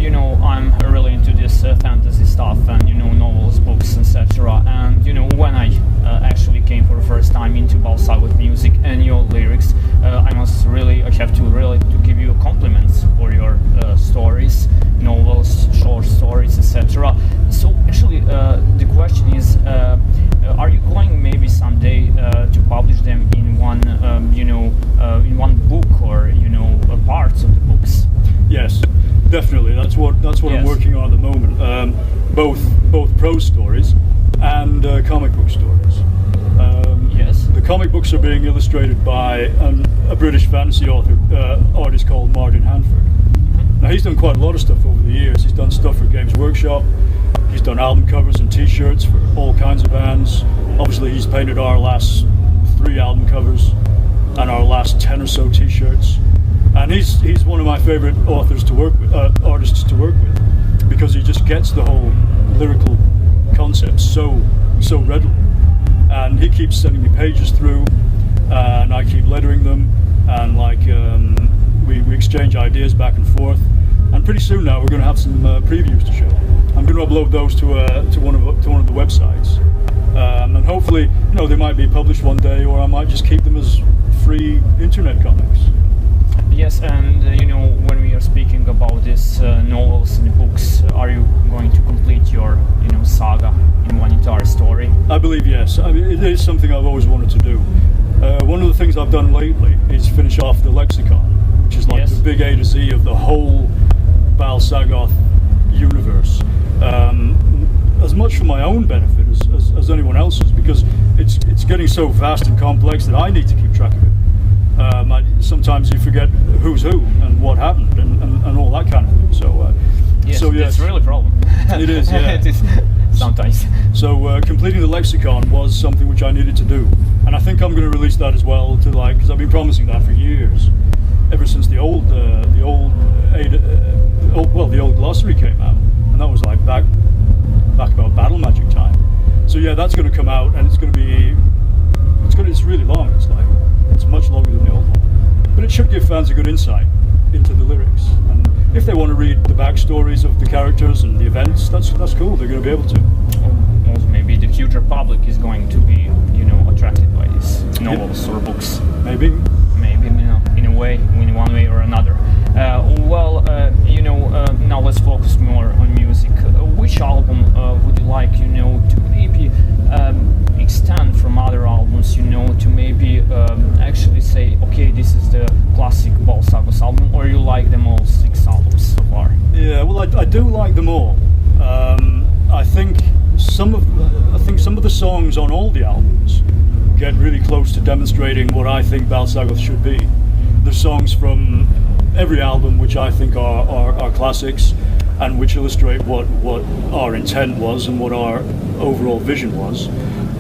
I'm really into this fantasy stuff and novels, books, etc. And when I actually came for the first time into Bal-Sagoth music and your lyrics, I have to give you compliments for your stories, novels, short stories, etc. So actually, the question is, are you going maybe someday to publish them in one, in one book, or parts of the books? Yes, definitely. That's what yes. I'm working on at the moment. Both prose stories and comic book stories. Yes. The comic books are being illustrated by a British fantasy artist called Martin Hanford. Now he's done quite a lot of stuff over the years. He's done stuff for Games Workshop. He's done album covers and T-shirts for all kinds of bands. Obviously, he's painted our last 3 album covers and our last 10 or so T-shirts. And he's one of my favourite authors to work with, artists to work with, because he just gets the whole lyrical concept so readily. And he keeps sending me pages through, and I keep lettering them, and we exchange ideas back and forth. And pretty soon now we're going to have some previews to show. I'm going to upload those to one of the websites, and hopefully they might be published one day, or I might just keep them as free internet comics. Yes, and when we are speaking about these novels and books, are you going to complete your saga in one entire story? I believe yes. I mean, it is something I've always wanted to do. One of the things I've done lately is finish off the lexicon, which is like the big A to Z of the whole Bal-Sagoth universe. As much for my own benefit as anyone else's, because it's getting so vast and complex that I need to keep track of it. Sometimes you forget who's who and what happened and all that kind of thing. So, yes, it's really a problem. It is, yeah. It is sometimes. So completing the lexicon was something which I needed to do, and I think I'm going to release that as well because I've been promising that for years, ever since the old glossary came out, and that was like back about Battle Magic time. So yeah, that's going to come out, and it's really long. It's much longer than the old one, but it should give fans a good insight into the lyrics. And if they want to read the backstories of the characters and the events, that's cool. They're going to be able to. Also, maybe the future public is going to be, attracted by these novels or books. Maybe, in a way, in one way or another. Now let's focus more on music. Which album would you like, to maybe extend from other albums, to maybe actually say, okay, this is the classic Bal-Sagoth album, or you like them all 6 albums so far? Yeah, well, I do like them all. I think some of the songs on all the albums get really close to demonstrating what I think Bal-Sagoth should be. There's songs from every album which I think are classics, and which illustrate what our intent was and what our overall vision was.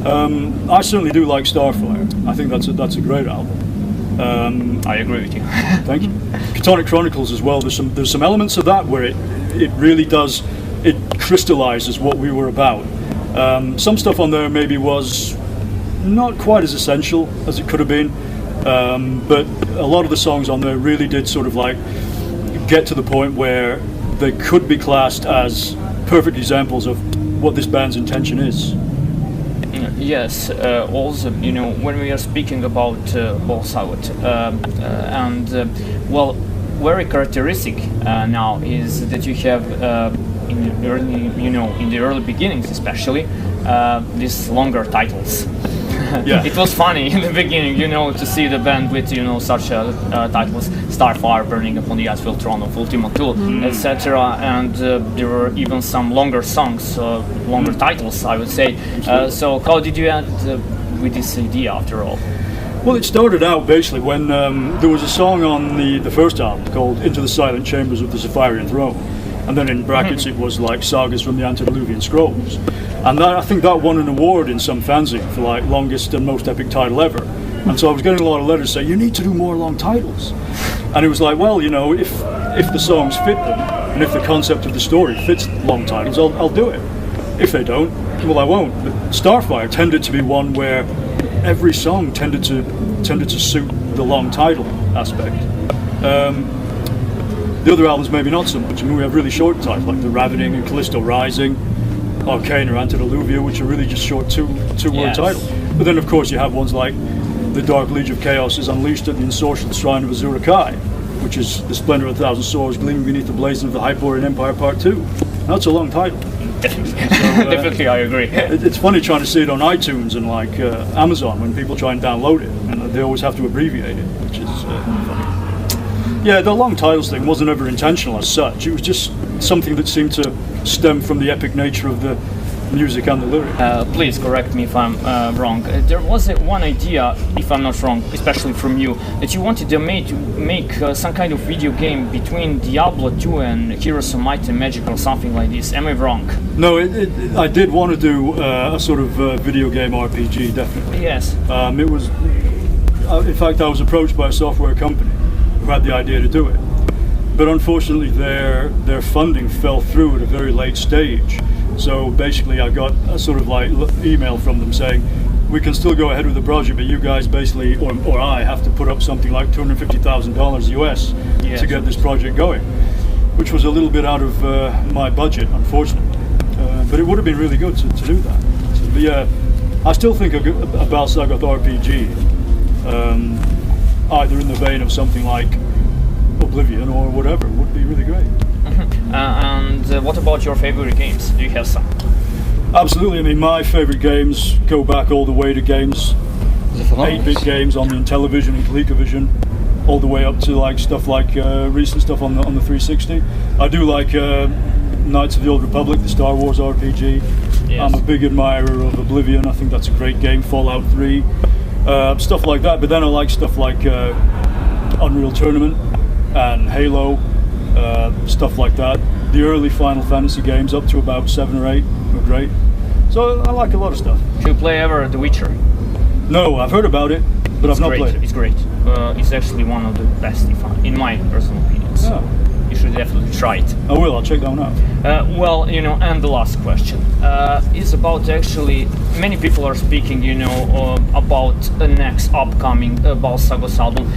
I certainly do like Starfire. I think that's a great album. I agree with you. Thank you. Catonic Chronicles as well. There's some elements of that where it really does, it crystallizes what we were about. Some stuff on there maybe was not quite as essential as it could have been, but a lot of the songs on there really did sort of get to the point where they could be classed as perfect examples of what this band's intention is. Yes, also, when we are speaking about Bal-Sagoth, very characteristic now is that you have in the early beginnings, especially these longer titles. Yeah. It was funny in the beginning, to see the band with, such titles: Starfire, Burning Upon the Asphalt Throne of Ultima Thule, etc. And there were even some longer songs, longer titles, I would say. So how did you end with this idea after all? Well, it started out basically when there was a song on the first album called Into the Silent Chambers of the Zephyrian Throne, and then in brackets it was like Sagas from the Antediluvian Scrolls. And I think that won an award in some fanzine for longest and most epic title ever. And so I was getting a lot of letters saying, you need to do more long titles. And it was like, well, if the songs fit them, and if the concept of the story fits long titles, I'll do it. If they don't, well, I won't. But Starfire tended to be one where every song tended to suit the long title aspect. The other albums maybe not so much. I mean, we have really short titles like The Ravening and Callisto Rising, Arcana, Antediluvium, which are really just short two-word titles. But then of course you have ones like The Dark Legion of Chaos is unleashed at the ensorcelled shrine of Azura Kai, which is the splendor of 1,000 swords gleaming beneath the blazon of the Hyperborean Empire Part 2. That's a long title. Definitely, I agree. It's funny trying to see it on iTunes and like Amazon when people try and download it, and they always have to abbreviate it, which is funny. Yeah, the long titles thing wasn't ever intentional as such. It was just something that seemed to stem from the epic nature of the music and the lyrics. Please correct me if I'm wrong. There was one idea, if I'm not wrong, especially from you, that you wanted to make some kind of video game between Diablo 2 and Heroes of Might and Magic or something like this. Am I wrong? No, I did want to do a sort of video game RPG, definitely. Yes. It was, in fact, I was approached by a software company who had the idea to do it. But unfortunately their funding fell through at a very late stage. So basically I got a sort of like email from them saying, we can still go ahead with the project, but you guys basically, or I, have to put up something like $250,000 US to get this project going, which was a little bit out of my budget, unfortunately. But it would have been really good to do that. So, but yeah, I still think a Bal-Sagoth RPG, either in the vein of something like Oblivion or whatever, would be really great. And what about your favorite games? Do you have some? Absolutely. I mean, my favorite games go back all the way to games, 8-bit games on the Intellivision and ColecoVision, all the way up to like stuff like recent stuff on the 360. I do like Knights of the Old Republic, the Star Wars RPG. Yes. I'm a big admirer of Oblivion. I think that's a great game. Fallout 3, stuff like that. But then I like stuff like Unreal Tournament and Halo. Stuff like that. The early Final Fantasy games up to about 7 or 8 were great. So I like a lot of stuff. Do you play ever The Witcher? No, I've heard about it, but I've not played it. It's great. It's actually one of the best, in my personal opinion. So you should definitely try it. I will. I'll check that one out. Well, and the last question is about actually many people are speaking, about the next upcoming Bal-Sagoth album.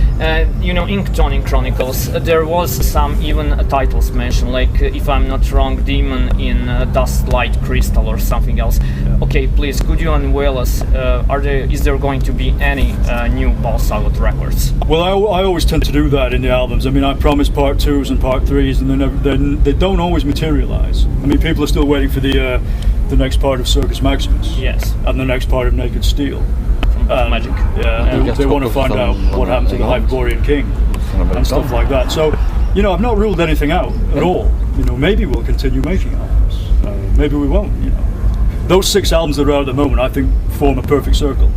In Tonic Chronicles, there was some even titles mentioned, like if I'm not wrong, Demon in Dust Light Crystal or something else. Yeah. Okay, please, could you unveil us? Is there going to be any new Bal-Sagoth records? Well, I always tend to do that in the albums. I mean, I promise part 2s and part 3s, and they don't always materialize. I mean, people are still waiting for the next part of Circus Maximus. Yes. And the next part of Naked Steel. Magic. Yeah, they want to find out what happened to the Hyperborean King and stuff like that. So, I've not ruled anything out at all. Maybe we'll continue making albums. Maybe we won't. Those 6 albums that are out at the moment, I think, form a perfect circle,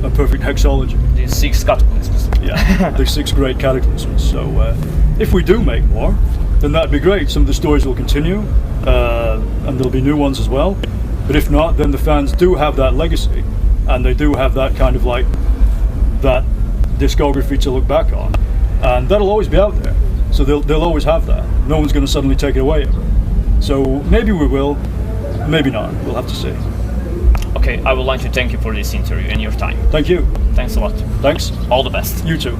a perfect hexology. The 6 cataclysms. Yeah, the 6 great cataclysms. So, if we do make more, then that'd be great. Some of the stories will continue, and there'll be new ones as well. But if not, then the fans do have that legacy, and they do have that kind of like that discography to look back on, and that'll always be out there. So they'll always have that. No one's going to suddenly take it away. So maybe we will, maybe not. We'll have to see. Okay, I would like to thank you for this interview and your time. Thank you. Thanks a lot. Thanks. All the best. You too.